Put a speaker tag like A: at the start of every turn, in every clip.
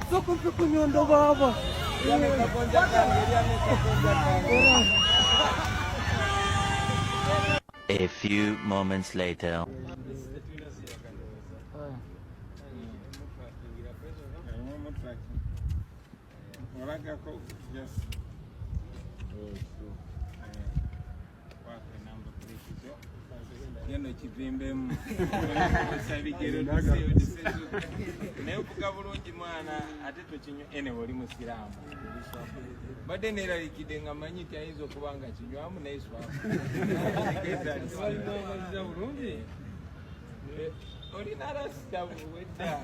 A: Soko mpe nyondo baba.
B: A few moments later.
C: Yano kivimbemu sabigero naye okuga bulungi mwana ate tokinywa ene oli musiraamu badde neeralikidde nga manyi nti ayinza okuba nga kinywamu naye swaamuza bulungi olina rasita buwedda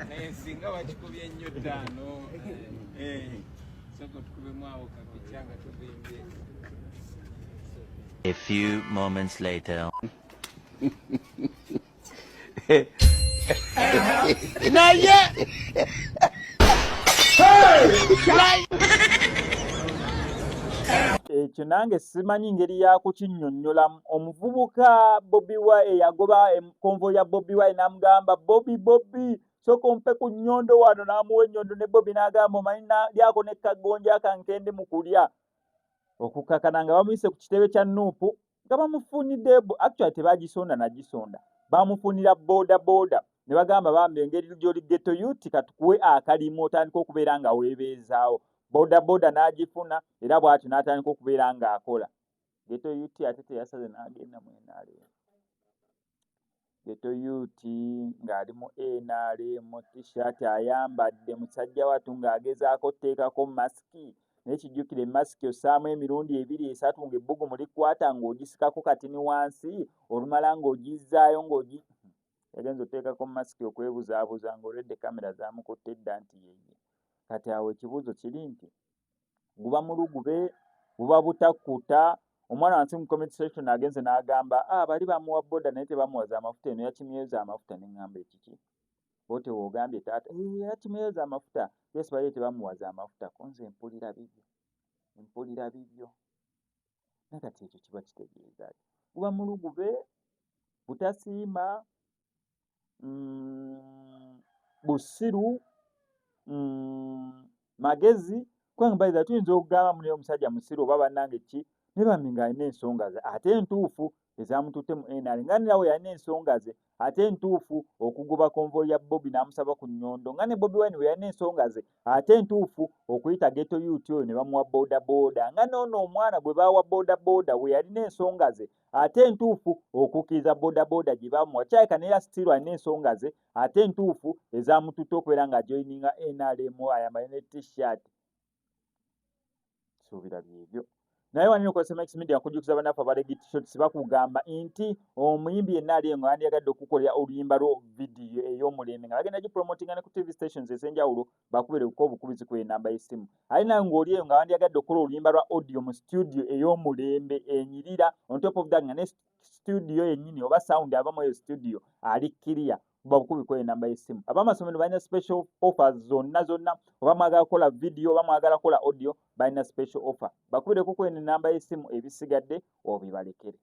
C: naye singa bakikubye nnyo ttaano soko tukubemu awo kapikyanga tuvimbye.
B: A few moments later.
D: Ekyo nange simanyi ngeri ya kukinnyonnyolamu. Omuvubuka Bobi Wine yagoba konvoyi ya Bobi Wine n'amugamba Bobi sooka ompe ku nnyondo wano, n'amuwa ennyondo ne Bobi n'agamba omanyi lyako ne kagonja kankendi mu kulya. Okukakana nga bamuyise ku kitebe kya Nuupu nga bamufunidde actually tebagisonda nagisonda, bamufunira boda ne bagamba bambi engeri gy'oli ghetto youth katukuwe akalimu otandika okubeera nga weebeezaawo. Boda n'agifuna era bw'atyo n'atandika okubeera ng'akola. Ghetto youth ate teyasaze n'agenda mu NRM. Ghetto youth ng'ali mu NRM t-shirt ayambadde, musajja wattu ng'agezaako otteekako masiki. Naye kijjukire masiki ossaamu emirundi 2-3 ng'ebbugumu likwata ng'ogisikako katini wansi, olumala ng'ogizzaayo yagenza otteekako masiki okwebuzaabuza ng'olwedde kamera zaamukutte dda nti yeye. Kati awo ekibuuzo kiri nti guba mulugube buba butakkuta. Omwana wansi mu comment section agenze n'agamba bali bamuwa boda naye tebamuwaza amafuta, eno yakimyeza amafuta. Ne ŋŋamba ekiki bote woogambye taata yakimyeza amafuta, yes bali tebamuwaza amafuta. Konze mpulira bibyo naye kati ekyo kiba kitegeeza ki? Buba mulugube butasiima busiru magezi. Kubanga bayiza tuyinza okugamba muli omusajja musiru oba bannange ki ne bambi ng'alina ensonga ze ate entuufu ezamututte mu NRM nga nawe yalina ensonga ze ate entuufu okugoba konvoyi ya Bobi n'amusaba ku nnyondo nga ne Bobi Wine we yalina ensonga ze ate entuufu okuyita ghetto youth oyo ne bamuwa boda nga noono omwana gwe baawa boda we yalina ensonga ze ate entuufu okukkiriza boda gye bamuwa kyaleka naye stiru alina ensonga ze ate entuufu ezamututte okubeera nga joininga NRM ayambale ne t-shirt. Suubira byebyo. Naye wanene okozesa Max Media kujjukiza bannaffe abalegit shots bakugamba nti omuyimbi yenna ali nga yandiyagadde okukolera oluyimba lwo vidiyo ey'omulembe nga bagenda gipromotinga ne ku TV stations ez'enjawulo bakubireko obukubizi ku enamba y'essimu. Ali nawe ng'oli eyo nga wandiyagadde okukola oluyimba lwa audio mu studio ey'omulembe enyirira, on top of that nga ne studio yennyini oba sound ava mu eyo studio ali clear, bakubiko enamba y'essimu. Abamasomero balina special offers zonna oba mwagala kukola video oba mwagala kukola audio balina special offer. Bakubireko ku enamba y'essimu ebisigadde obibalekere.